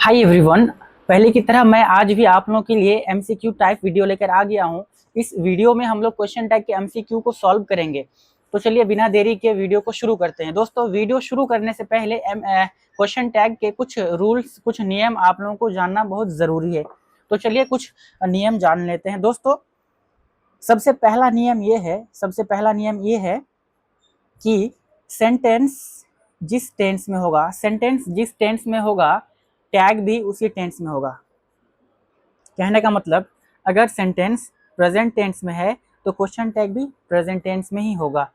Hi everyone. पहले की तरह मैं आज भी आप लोगों के लिए एमसीक्यू टाइप वीडियो लेकर आ गया हूं। इस वीडियो में हम लोग क्वेश्चन टाइप के एमसीक्यू को सॉल्व करेंगे। तो चलिए बिना देरी के वीडियो को शुरू करते हैं। दोस्तों, वीडियो शुरू करने से पहले क्वेश्चन टैग के कुछ रूल्स, कुछ नियम आप लोगों को जानना बहुत ज़रूरी है। तो चलिए कुछ नियम जान लेते हैं। दोस्तों, सबसे पहला नियम ये है कि सेंटेंस जिस टेंस में होगा टैग भी उसी टेंस में होगा। कहने का मतलब, अगर सेंटेंस प्रेजेंट टेंस में है तो क्वेश्चन टैग भी प्रेजेंट टेंस में ही होगा।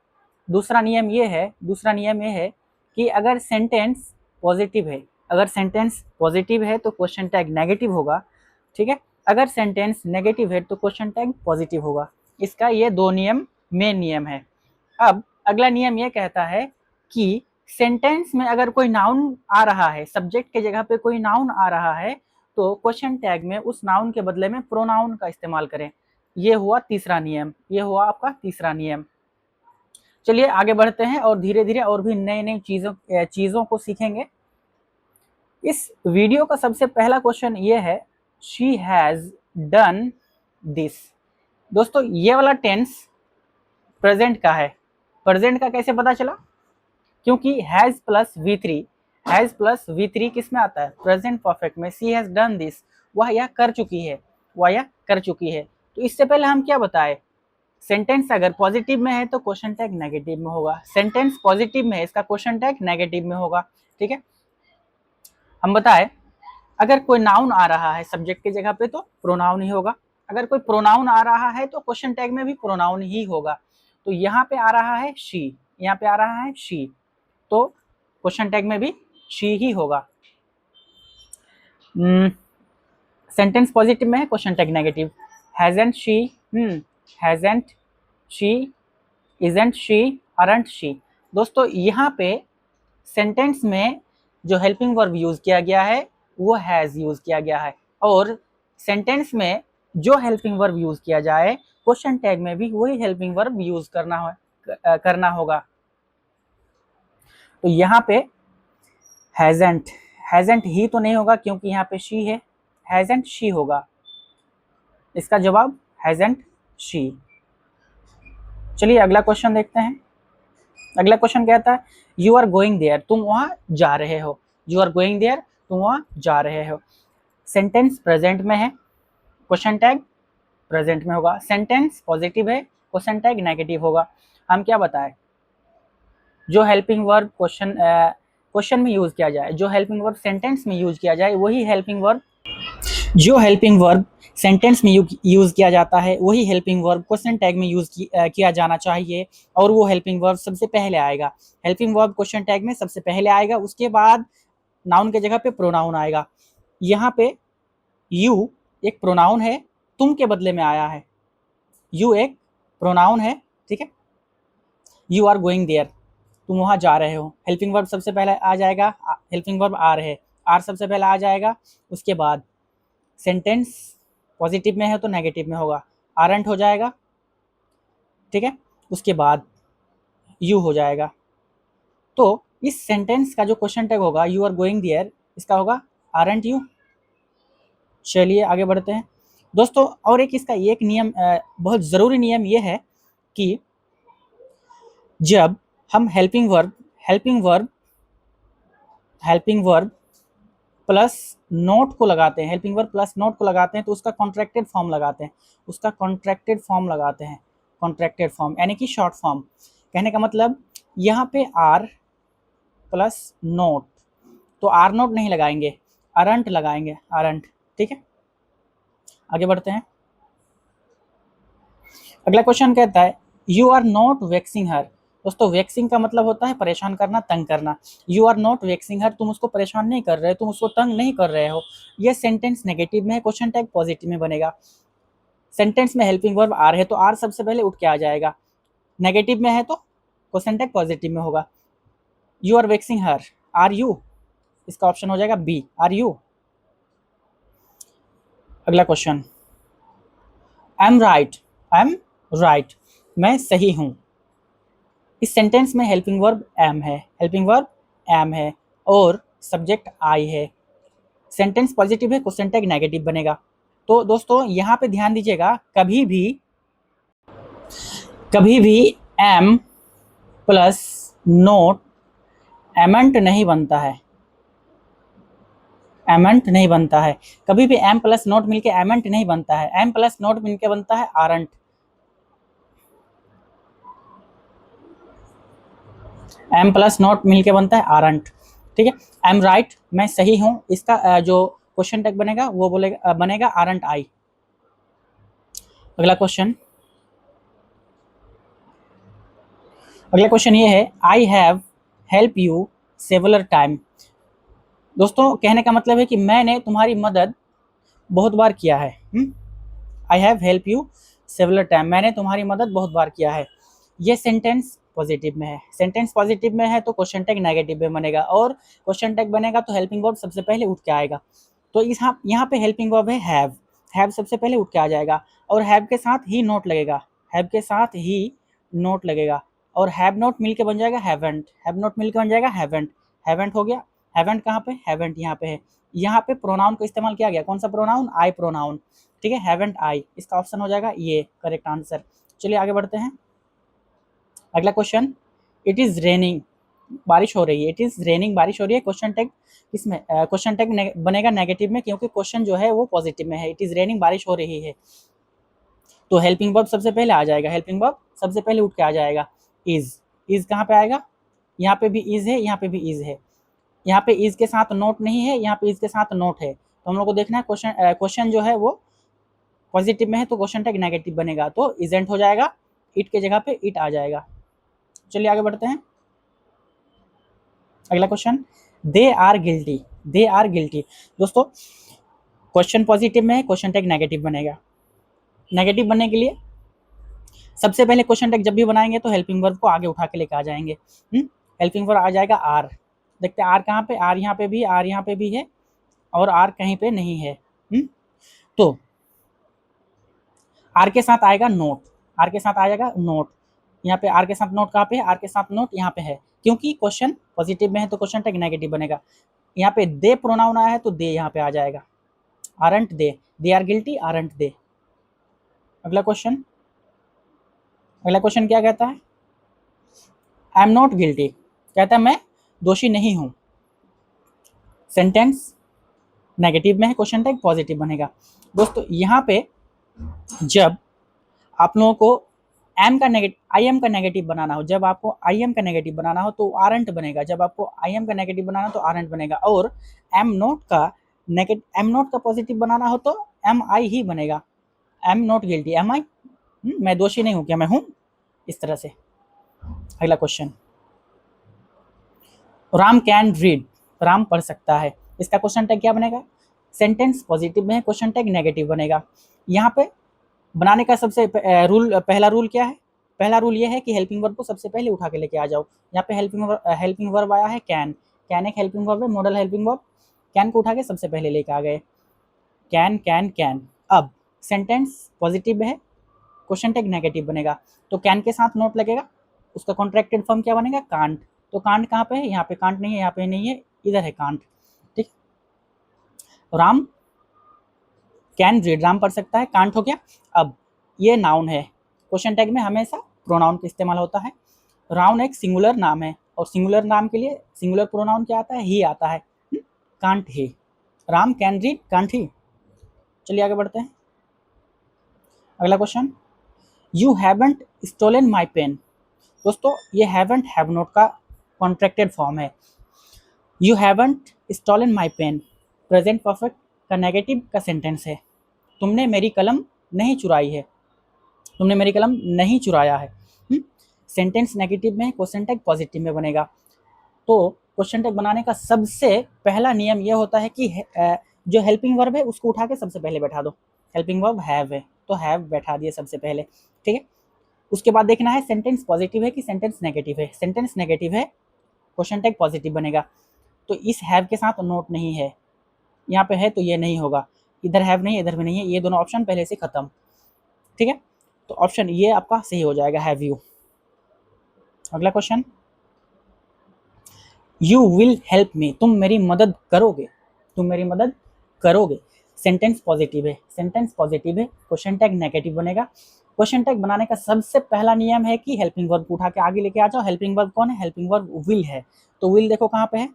दूसरा नियम ये है कि अगर सेंटेंस पॉजिटिव है तो क्वेश्चन टैग नेगेटिव होगा। ठीक है, अगर सेंटेंस नेगेटिव है तो क्वेश्चन टैग पॉजिटिव होगा। इसका ये दो नियम मेन नियम है। अब अगला नियम ये कहता है कि सेंटेंस में अगर कोई नाउन आ रहा है, सब्जेक्ट के जगह पे कोई नाउन आ रहा है, तो क्वेश्चन टैग में उस नाउन के बदले में प्रोनाउन का इस्तेमाल करें। ये हुआ आपका तीसरा नियम। चलिए आगे बढ़ते हैं और धीरे धीरे और भी नई नई चीजों को सीखेंगे। इस वीडियो का सबसे पहला क्वेश्चन ये है, शी हैज डन दिस। दोस्तों, ये वाला टेंस प्रेजेंट का है। प्रेजेंट का कैसे पता चला? क्योंकि हैज प्लस V3 किस में आता है? प्रेजेंट परफेक्ट में। सी हैज डन दिस, वह यह कर चुकी है। तो इससे पहले हम क्या बताए? सेंटेंस अगर पॉजिटिव में है तो क्वेश्चन टैग नेगेटिव में होगा। सेंटेंस पॉजिटिव में है, इसका क्वेश्चन टैग नेगेटिव में होगा। ठीक है, हम बताए अगर कोई नाउन आ रहा है सब्जेक्ट की जगह पे तो प्रोनाउन ही होगा। अगर कोई प्रोनाउन आ रहा है तो क्वेश्चन टैग में भी प्रोनाउन ही होगा। तो यहाँ पे आ रहा है शी, तो क्वेश्चन टैग में भी शी ही होगा। सेंटेंस पॉजिटिव में है, question tag negative. Hasn't she, isn't she, aren't she. दोस्तों, यहाँ पे सेंटेंस में जो हेल्पिंग वर्ब यूज किया गया है वो हैज यूज किया गया है, और सेंटेंस में जो हेल्पिंग वर्ब यूज किया जाए क्वेश्चन टैग में भी वही हेल्पिंग वर्ब यूज करना होगा। तो यहाँ पे हैजंट ही तो नहीं होगा क्योंकि यहाँ पे शी है, हैजंट शी होगा। इसका जवाब हैजंट शी। चलिए अगला क्वेश्चन देखते हैं। अगला क्वेश्चन कहता है, यू आर गोइंग देयर, तुम वहां जा रहे हो। सेंटेंस प्रेजेंट में है, क्वेश्चन टैग प्रेजेंट में होगा। सेंटेंस पॉजिटिव है, क्वेश्चन टैग नेगेटिव होगा। हम क्या बताएं? जो हेल्पिंग वर्ब क्वेश्चन में यूज किया जाए, जो हेल्पिंग वर्ब सेंटेंस में यूज किया जाए, वही हेल्पिंग वर्ब सेंटेंस में यूज किया जाता है, वही हेल्पिंग वर्ब क्वेश्चन टैग में यूज किया जाना चाहिए। और वो हेल्पिंग वर्ब सबसे पहले आएगा। हेल्पिंग वर्ब क्वेश्चन टैग में सबसे पहले आएगा, उसके बाद नाउन के जगह पे प्रोनाउन आएगा। यहाँ पे यू एक प्रोनाउन है, तुम के बदले में आया है। यू एक प्रोनाउन है, ठीक है। यू आर गोइंग देयर, तुम वहां जा रहे हो। हेल्पिंग वर्ब सबसे पहले आ जाएगा, हेल्पिंग वर्ब आर है, आर सबसे पहले आ जाएगा। उसके बाद सेंटेंस पॉजिटिव में है तो नेगेटिव में होगा, आरंट हो जाएगा, ठीक है। उसके बाद यू हो जाएगा। तो इस सेंटेंस का जो क्वेश्चन टैग होगा, यू आर गोइंग देयर, इसका होगा आरंट यू। चलिए आगे बढ़ते हैं दोस्तों। और इसका एक नियम, बहुत ज़रूरी नियम ये है कि जब हम हेल्पिंग वर्ब प्लस नोट को लगाते हैं, तो उसका कॉन्ट्रैक्टेड फॉर्म यानी कि शॉर्ट फॉर्म। कहने का मतलब, यहाँ पे आर प्लस नोट, तो आर नोट नहीं लगाएंगे, अरंट लगाएंगे, अरंट। ठीक है, आगे बढ़ते हैं। अगला क्वेश्चन कहता है, यू आर नॉट वेक्सिंग हर। दोस्तों, वेक्सिंग का मतलब होता है परेशान करना, तंग करना। यू आर नॉट वेक्सिंग हर, तुम उसको परेशान नहीं कर रहे, तुम उसको तंग नहीं कर रहे हो। ये सेंटेंस नेगेटिव में है, क्वेश्चन टैग पॉजिटिव में बनेगा। सेंटेंस में हेल्पिंग वर्ब आर है तो आर सबसे पहले उठ के आ जाएगा। नेगेटिव में है तो क्वेश्चन टैग पॉजिटिव में होगा। You are waxing her, are you, इसका ऑप्शन हो जाएगा बी, आर यू। अगला क्वेश्चन, आई एम राइट, मैं सही हूं। इस सेंटेंस में हेल्पिंग वर्ब एम है, और सब्जेक्ट आई है। सेंटेंस पॉजिटिव है, क्वेश्चन टैग नेगेटिव बनेगा। तो दोस्तों यहाँ पे ध्यान दीजिएगा, कभी भी एम प्लस नोट एमेंट नहीं बनता है, एमेंट नहीं बनता है। कभी भी एम प्लस नोट मिलके एमेंट नहीं बनता है, एम प्लस नोट मिलके बनता है आरंट। एम प्लस नोट मिलके बनता है आरंट, ठीक है। आई एम राइट, मैं सही हूं, इसका जो क्वेश्चन टैग बनेगा वो बनेगा आरंट आई। अगला क्वेश्चन ये है, I have help you several time. दोस्तों कहने का मतलब है कि मैंने तुम्हारी मदद बहुत बार किया है। I have help you several time, मैंने तुम्हारी मदद बहुत बार किया है। ये सेंटेंस पॉजिटिव में है, सेंटेंस पॉजिटिव में है तो क्वेश्चन टैग नेगेटिव में बनेगा, और क्वेश्चन टैग बनेगा तो हेल्पिंग वर्ब सबसे पहले उठ के आएगा। तो इस यहाँ पे हेल्पिंग वर्ब है हैव सबसे पहले उठ के आ जाएगा, और हैव के साथ ही नोट लगेगा, हैव के साथ ही नोट लगेगा, और हैव नोट मिलके बन जाएगा हैवेंट, हैव नोट मिलके बन जाएगा हैवेंट, हैवेंट हो गया। हैवेंट कहाँ पे, हैवेंट यहाँ पे है। यहाँ पे प्रोनाउन का इस्तेमाल किया गया, कौन सा प्रोनाउन, आई प्रोनाउन, ठीक है, हैवेंट आई, इसका ऑप्शन हो जाएगा ये करेक्ट आंसर। चलिए आगे बढ़ते हैं। अगला क्वेश्चन, इट इज रेनिंग, बारिश हो रही है, इट इज रेनिंग, बारिश हो रही है। क्वेश्चन टैग किसमें, क्वेश्चन टैग बनेगा नेगेटिव में, क्योंकि क्वेश्चन जो है वो पॉजिटिव में है, इट इज रेनिंग, बारिश हो रही है। तो हेल्पिंग वर्ब सबसे पहले आ जाएगा, हेल्पिंग वर्ब सबसे पहले उठ के आ जाएगा। इज कहाँ पे आएगा, यहाँ पे भी इज है, यहाँ पे भी इज है, यहाँ पे इज के साथ नोट नहीं है, यहाँ पे इज के साथ नोट है। तो हम लोग को देखना है क्वेश्चन जो है वो पॉजिटिव में है तो क्वेश्चन टैग नेगेटिव बनेगा, तो इजेंट हो जाएगा, इट के जगह पे इट आ जाएगा। चलिए आगे बढ़ते हैं। अगला question, they are guilty, they are guilty. दोस्तों क्वेश्चन पॉजिटिव में है, क्वेश्चन टैग नेगेटिव बनेगा। नेगेटिव बनने के लिए सबसे पहले क्वेश्चन टैग जब भी बनाएंगे तो हेल्पिंग वर्ब को आगे उठा के लेके आ जाएंगे। हेल्पिंग वर्ब आ जाएगा आर, देखते हैं आर कहाँ पे, आर यहाँ पे भी, आर यहाँ पे भी है, और आर कहीं पे नहीं है। तो आर के साथ आएगा नोट, आर के साथ आ जाएगा नोट, यहाँ पे आर के साथ नोट कहाँ पे है, आर के साथ नोट यहाँ पे है, क्योंकि क्वेश्चन पॉजिटिव में है तो क्वेश्चन टैग नेगेटिव बनेगा। यहाँ पे दे प्रोनाउन आया है तो दे यहाँ पे आ जाएगा, aren't they are guilty, aren't they. अगला क्वेश्चन, अगला क्वेश्चन क्या कहता है, आई एम नॉट गिल्टी, कहता है मैं दोषी नहीं हूं। सेंटेंस नेगेटिव में है, क्वेश्चन टैग पॉजिटिव बनेगा। दोस्तों यहाँ पे जब आप लोगों को एम का नेगेटिव, आई एम का नेगेटिव बनाना हो, जब आपको आई एम का नेगेटिव बनाना हो तो आरंट बनेगा, जब आपको आई एम का नेगेटिव बनाना हो तो आरंट बनेगा, और एम नोट का नेगेटिव, एम नोट का पॉजिटिव बनाना हो तो एम आई ही बनेगा, एम नॉट गिल्टी, एम आई, मैं दोषी नहीं हूं, क्या मैं हूं, इस तरह से। अगला question, Ram can read, Ram पढ़ सकता है, इसका क्वेश्चन टैग क्या बनेगा, सेंटेंस पॉजिटिव में है, क्वेश्चन टैग नेगेटिव बनेगा। यहाँ पे बनाने का सबसे पहला रूल क्या है, पहला रूल ये है कि हेल्पिंग वर्ब को सबसे पहले उठा के लेके आ जाओ। यहाँ पे हेल्पिंग वर्ब आया है कैन, कैन एक हेल्पिंग वर्ब है, मॉडल हेल्पिंग वर्ब, कैन को उठा के सबसे पहले लेके आ गए, कैन कैन कैन। अब सेंटेंस पॉजिटिव में है, क्वेश्चन टैग नेगेटिव बनेगा, तो कैन के साथ नोट लगेगा, उसका कॉन्ट्रैक्टेड फॉर्म क्या बनेगा, कांट। तो कांट कहाँ पे है, यहाँ पे कांट नहीं है, यहाँ पे नहीं है, इधर है कांट, ठीक। राम कैन रीड, राम पढ़ सकता है, कांट हो गया। अब ये नाउन है, क्वेश्चन टैग में हमेशा प्रोनाउन का इस्तेमाल होता है। राउन एक सिंगुलर नाम है, और सिंगुलर नाम के लिए सिंगुलर प्रोनाउन क्या आता है, ही आता है, can't he, Ram can read can't he. चलिए आगे बढ़ते हैं। अगला question, you haven't stolen my pen. दोस्तों ये हैवंट हैव नॉट का कॉन्ट्रैक्टेड फॉर्म है, you haven't stolen my pen present perfect का नेगेटिव का सेंटेंस है, तुमने मेरी कलम नहीं चुराई है, तुमने मेरी कलम नहीं चुराया है। सेंटेंस नेगेटिव में, क्वेश्चन टैग पॉजिटिव में बनेगा। तो क्वेश्चन टैग बनाने का सबसे पहला नियम यह होता है कि जो हेल्पिंग वर्ब है उसको उठा के सबसे पहले बैठा दो, हेल्पिंग वर्ब हैव है तो हैव बैठा दिए सबसे पहले, ठीक है। उसके बाद देखना है सेंटेंस पॉजिटिव है कि सेंटेंस नेगेटिव है, सेंटेंस नेगेटिव है क्वेश्चन टैग पॉजिटिव बनेगा। तो इस हैव के साथ नोट नहीं है, यहाँ पे है तो ये नहीं होगा, इधर हैव नहीं है, इधर भी नहीं है, ये दोनों ऑप्शन पहले से खत्म, ठीक है। तो ऑप्शन ये आपका सही हो जाएगा, हैव यू। अगला क्वेश्चन, यू विल हेल्प मी, तुम मेरी मदद करोगे, तुम मेरी मदद करोगे। सेंटेंस पॉजिटिव है, सेंटेंस पॉजिटिव है, क्वेश्चन टैग नेगेटिव बनेगा। क्वेश्चन टैग बनाने का सबसे पहला नियम है कि हेल्पिंग वर्ब को उठा के आगे लेके आ जाओ। हेल्पिंग वर्ब कौन है? हेल्पिंग वर्ब विल है। तो विल देखो कहाँ पे है,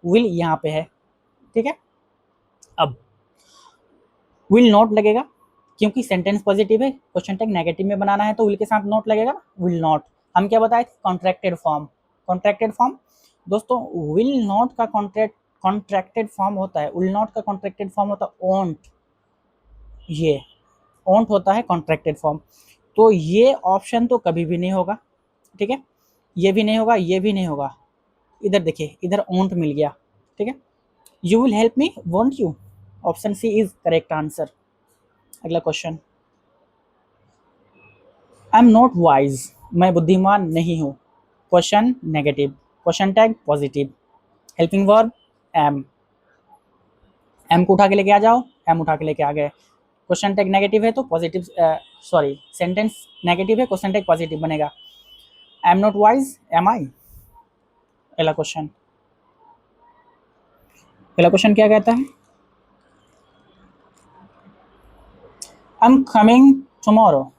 विल यहाँ पे है, ठीक है। अब विल नॉट लगेगा क्योंकि सेंटेंस पॉजिटिव है, क्वेश्चन टैग नेगेटिव में बनाना है तो विल के साथ नॉट लगेगा, विल नॉट। हम क्या बताए थे? Contracted form. कॉन्ट्रैक्टेड फॉर्म दोस्तों, विल नॉट का कॉन्ट्रैक्टेड फॉर्म होता है, विल नॉट का कॉन्ट्रैक्टेड फॉर्म होता है ओंट। ये ओंट होता है कॉन्ट्रैक्टेड फॉर्म। तो ये ऑप्शन तो कभी भी नहीं होगा, ठीक है। ये भी नहीं होगा, ये भी नहीं होगा। इधर देखिए, इधर ओंट मिल गया, ठीक है। You will help me, won't you? Option C is correct answer. अगला question, I am not wise, मैं बुद्धिमान नहीं हूँ। Question negative, question tag positive, helping verb am. Am को उठा के लेके आ जाओ, एम उठा के लेके आ गए। क्वेश्चन टैग नेगेटिव है तो पॉजिटिव, सॉरी सेंटेंस नेगेटिव है, क्वेश्चन टैग पॉजिटिव बनेगा। I am not wise, am I. पहला क्वेश्चन, पहला क्वेश्चन क्या कहता है? आई एम कमिंग टुमारो,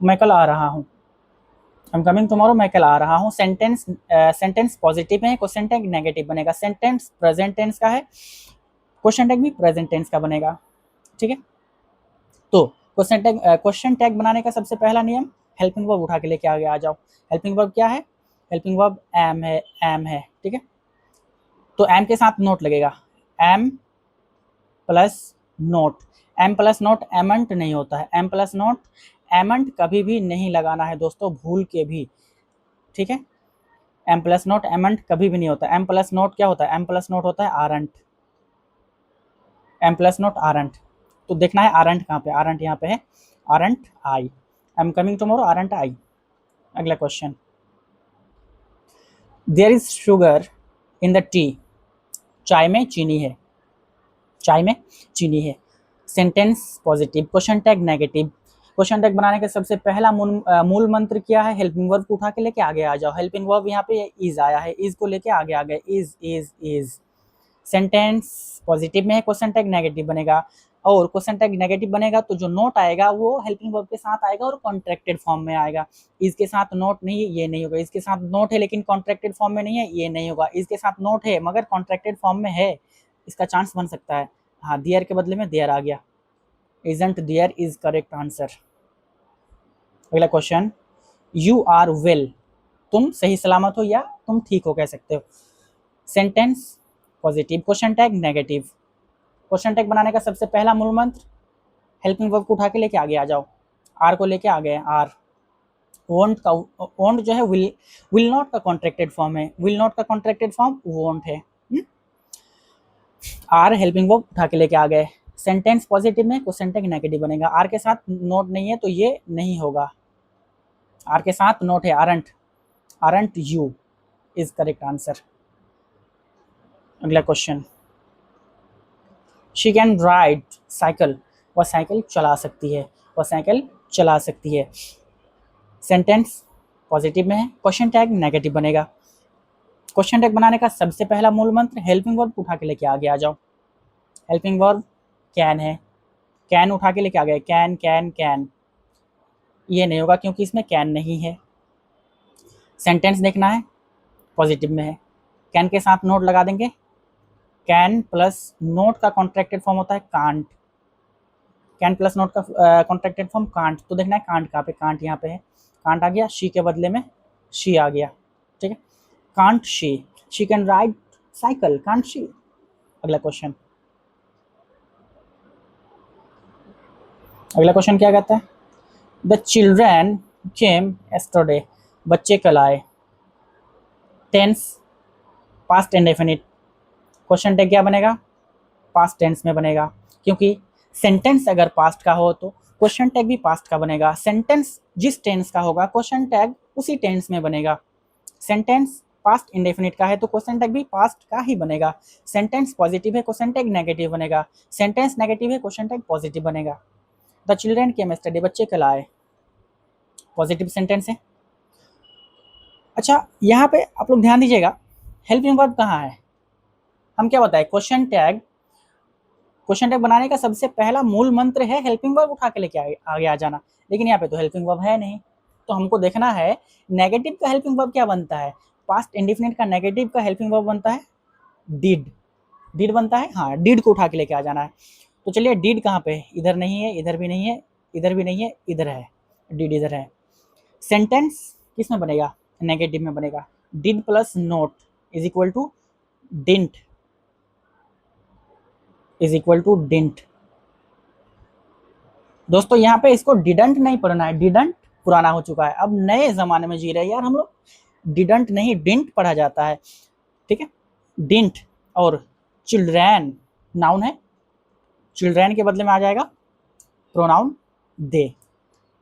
मैं कल आ रहा हूँ। आई एम कमिंग टुमारो, मैं कल आ रहा हूँ। सेंटेंस सेंटेंस पॉजिटिव है, क्वेश्चन टैग नेगेटिव बनेगा। सेंटेंस प्रेजेंट टेंस का है, क्वेश्चन टैग भी प्रेजेंट टेंस का बनेगा, ठीक है। तो क्वेश्चन टैग बनाने का सबसे पहला नियम, हेल्पिंग वर्ब उठा के लेके आगे आ जाओ। हेल्पिंग वर्ब क्या है? हेल्पिंग वर्ब एम है, एम है, ठीक है। तो एम के साथ नोट लगेगा, am plus not. Am plus not amn't नहीं होता है, एम प्लस नोट एमंट कभी भी नहीं लगाना है दोस्तों, भूल के भी, ठीक है। एम प्लस नोट एमंट कभी भी नहीं होता। एम प्लस नोट क्या होता है? एम प्लस नोट होता है aren't. Am plus not aren't. तो देखना है आरंट कहाँ पे, आरंट यहाँ पे है, aren't I. I am coming tomorrow, aren't I. अगला question, there is sugar in the tea, चाय में चीनी है, चाय में चीनी है। Sentence positive, question tag negative. Question tag बनाने का सबसे पहला मूल मंत्र क्या है? हेल्पिंग वर्ब को उठा के लेके आगे आ जाओ। हेल्पिंग वर्ब यहाँ पे इज आया है, इज को लेके आगे आ गए, is is is. Sentence positive में है, क्वेश्चन टैग नेगेटिव बनेगा। और क्वेश्चन टैग नेगेटिव बनेगा तो जो नोट आएगा वो हेल्पिंग वर्ब के साथ आएगा और कॉन्ट्रैक्टेड फॉर्म में आएगा। इसके साथ नोट नहीं है, ये नहीं होगा। इसके साथ नोट है लेकिन कॉन्ट्रैक्टेड फॉर्म में नहीं है, ये नहीं होगा। इसके साथ नोट है मगर कॉन्ट्रैक्टेड फॉर्म में है, इसका चांस बन सकता है। हाँ, देयर के बदले में देयर आ गया। Isn't there is correct answer. अगला क्वेश्चन, यू आर वेल, तुम सही सलामत हो या तुम ठीक हो कह सकते हो। Sentence positive, question tag negative. Question tag बनाने का सबसे पहला मूल मंत्र, हेल्पिंग वर्ब को उठा के लेके आगे आ जाओ। आर को लेके आ गए, आर। वोंट का, वोंट जो है विल नॉट का कॉन्ट्रैक्टेड फॉर्म है, विल नॉट का कॉन्ट्रैक्टेड फॉर्म वोंट है। आर हेल्पिंग वर्ब उठा के लेके आ गए। सेंटेंस पॉजिटिव में क्वेश्चन टैग नेगेटिव बनेगा। आर के साथ नोट नहीं है तो ये नहीं होगा। आर के साथ नोट है, aren't, aren't you is correct answer. अगला question, she can ride cycle, वह साइकिल चला सकती है, वह साइकिल चला सकती है। सेंटेंस पॉजिटिव में है, क्वेश्चन टैग नेगेटिव बनेगा। क्वेश्चन टैग बनाने का सबसे पहला मूल मंत्र, हेल्पिंग वर्ब उठा के लेके आगे आ जाओ। हेल्पिंग वर्ब कैन है, कैन उठा के लेके आ गए, कैन कैन कैन। ये नहीं होगा क्योंकि इसमें कैन नहीं है। सेंटेंस देखना है, पॉजिटिव में है, कैन के साथ नोट लगा देंगे। कैन प्लस नोट का कॉन्ट्रैक्टेड फॉर्म होता है कांट। कैन प्लस नोट का कॉन्ट्रैक्टेड फॉर्म कांट। तो देखना है कांट कहाँ पे, कांट यहाँ पे है, कांट आ गया। शी के बदले में शी आ गया, ठीक है। Can't she can ride cycle, can't she. अगला क्वेश्चन, अगला क्वेश्चन क्या कहता है? द चिल्ड्रन केम एस्टरडे, बच्चे कल आए। Tense past indefinite, question tag क्या बनेगा? पास्ट टेंस में बनेगा क्योंकि सेंटेंस अगर पास्ट का हो तो क्वेश्चन टैग भी पास्ट का बनेगा। सेंटेंस जिस टेंस का होगा क्वेश्चन टैग उसी टेंस में बनेगा। सेंटेंस पास्ट इंडेफिनिट का है तो क्वेश्चन टैग भी पास्ट का ही बनेगा। सेंटेंस पॉजिटिव है, क्वेश्चन टैग नेगेटिव बनेगा। सेंटेंस नेगेटिव है, क्वेश्चन टैग पॉजिटिव बनेगा। द चिल्ड्रन केम यस्टरडे, बच्चे कल आए, पॉजिटिव सेंटेंस है। अच्छा, यहाँ पे आप लोग ध्यान दीजिएगा, हेल्पिंग वर्ब कहाँ है? हम क्या बताए? क्वेश्चन टैग बनाने का सबसे पहला मूल मंत्र है हेल्पिंग वर्ब उठा के लेके आगे आ जाना, लेकिन यहाँ पे तो हेल्पिंग वर्ब है नहीं, तो हमको देखना है नेगेटिव का हेल्पिंग वर्ब क्या बनता है। पास्ट इंडेफिनिट का नेगेटिव का हेल्पिंग वर्ब बनता है डिड, डिड बनता है, हाँ डिड को उठा के लेके आ जाना है। तो चलिए डिड कहाँ पे है, इधर नहीं है, इधर भी नहीं है, इधर भी नहीं है, इधर है, डिड इधर है। सेंटेंस किस में बनेगा, नेगेटिव में बनेगा। Did plus not is equal to didn't, is equal to didn't. दोस्तों यहाँ पे इसको डिडंट नहीं पढ़ना है, डिडंट पुराना हो चुका है, अब नए जमाने में जी रहे हैं यार हम लोग, डिडंट नहीं डिंट पढ़ा जाता है, ठीक है। डिंट और चिल्ड्रन नाउन है, चिल्ड्रन के बदले में आ जाएगा pronoun they,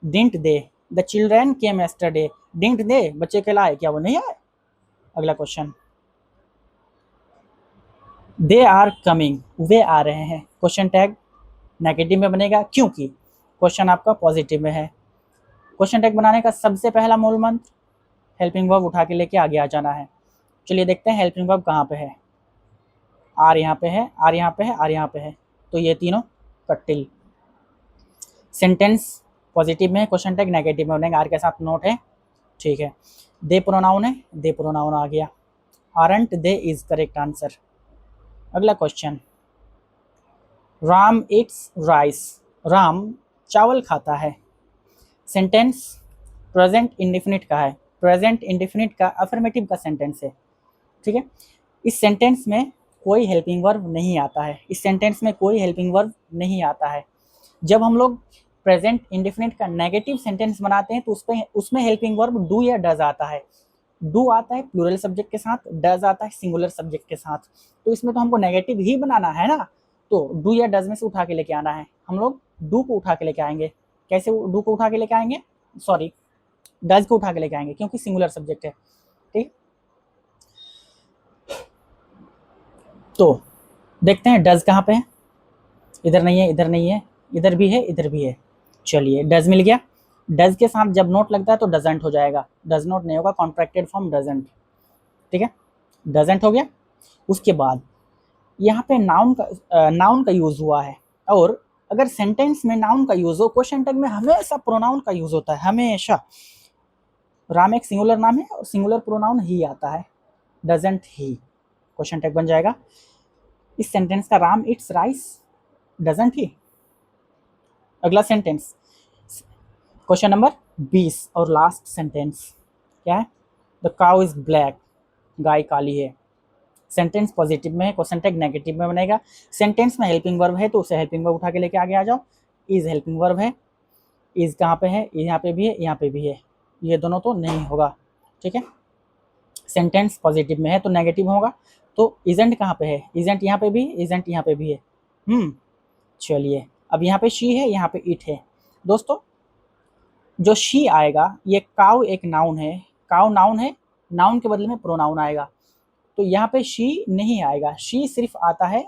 didn't they the children came yesterday, didn't they बच्चे के लाए, क्या वो नहीं आए। अगला क्वेश्चन, दे आर कमिंग, वे आ रहे हैं। क्वेश्चन टैग नेगेटिव में बनेगा क्योंकि क्वेश्चन आपका पॉजिटिव में है। क्वेश्चन टैग बनाने का सबसे पहला मूल मंत्र हेल्पिंग वर्ब उठा के लेके आगे आ जाना है। चलिए देखते हैं हेल्पिंग वर्ब कहाँ पे है। आर यहाँ पे है, आर यहाँ पे है, आर यहाँ पे है, तो ये तीनों कट्टिल। सेंटेंस पॉजिटिव में है, क्वेश्चन टैग नेगेटिव में बनेगा, आर के साथ नोट है, ठीक है। दे प्रोनाउन है, दे प्रोनाउन आ गया, aren't they is correct answer. अगला question, Ram eats rice, Ram चावल खाता है। सेंटेंस प्रेजेंट इंडेफिनिट का है, प्रेजेंट इंडेफिनिट का अफर्मेटिव का सेंटेंस है, ठीक है। इस सेंटेंस में कोई हेल्पिंग वर्ब नहीं आता है, इस सेंटेंस में कोई हेल्पिंग वर्ब नहीं आता है। जब हम लोग प्रेजेंट इंडेफिनिट का नेगेटिव सेंटेंस बनाते हैं तो उसमें हेल्पिंग वर्ब डू या डज आता है। डू आता है प्लूरल सब्जेक्ट के साथ, डज आता है सिंगुलर सब्जेक्ट के साथ, तो इसमें तो हमको नेगेटिव ही बनाना है ना, तो डू या डज में से उठा के लेके आना है। हम लोग डू को उठा के लेके आएंगे, कैसे डू को उठा के लेके आएंगे, सॉरी डज को उठा के लेके आएंगे क्योंकि सिंगुलर सब्जेक्ट है, ठीक। तो देखते हैं डज कहाँ पे है, इधर नहीं है, इधर नहीं है, इधर भी है, इधर भी है। चलिए डज मिल गया, डज के साथ जब नोट लगता है तो डजंट हो जाएगा, डज नोट नहीं होगा, कॉन्ट्रैक्टेड फॉर्म डजंट, ठीक है, डजंट हो गया। उसके बाद यहाँ पे नाउन का यूज हुआ है, और अगर सेंटेंस में नाउन का यूज हो, क्वेश्चन टैग में हमेशा प्रोनाउन का यूज होता है, हमेशा। राम एक सिंगुलर नाम है और सिंगुलर प्रोनाउन ही आता है, डजंट ही, क्वेश्चन टैग बन जाएगा। इस सेंटेंस का राम इट्स राइस, डजंट ही। अगला सेंटेंस क्वेश्चन नंबर 20 और लास्ट सेंटेंस क्या है, द काउ इज ब्लैक, गाय काली है। सेंटेंस पॉजिटिव में है, क्वेश्चन टैग नेगेटिव में बनेगा। सेंटेंस में हेल्पिंग वर्ब है तो उसे हेल्पिंग वर्ब उठा के लेके आगे आ जाओ। इज हेल्पिंग वर्ब है, इज कहाँ पे है, यहाँ पे भी है, यहाँ पे भी है, ये दोनों तो नहीं होगा, ठीक है। सेंटेंस पॉजिटिव में है तो नेगेटिव होगा, तो इजेंट कहाँ पे है, इजेंट यहाँ पे भी, इजेंट यहाँ पे भी है। चलिए अब यहाँ पे शी है, यहाँ पे इट है। दोस्तों जो शी आएगा, ये काउ एक नाउन है, काउ नाउन है, नाउन के बदले में प्रोनाउन आएगा, तो यहाँ पे शी नहीं आएगा, शी सिर्फ आता है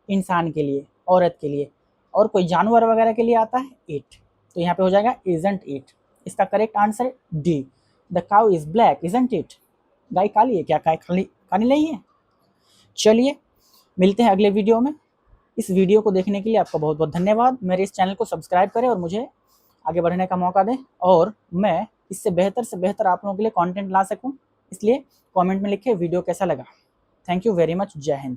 इंसान के लिए, औरत के लिए, और कोई जानवर वगैरह के लिए आता है इट, तो यहाँ पे हो जाएगा इजंट इट। इसका करेक्ट आंसर है D, the cow is black isn't it, गाय काली है क्या, गाय काली नहीं है। चलिए मिलते हैं अगले वीडियो में। इस वीडियो को देखने के लिए आपका बहुत बहुत धन्यवाद। मेरे इस चैनल को सब्सक्राइब करें और मुझे आगे बढ़ने का मौका दें, और मैं इससे बेहतर से बेहतर आप लोगों के लिए कंटेंट ला सकूं, इसलिए कमेंट में लिखें वीडियो कैसा लगा। थैंक यू वेरी मच, जय हिंद।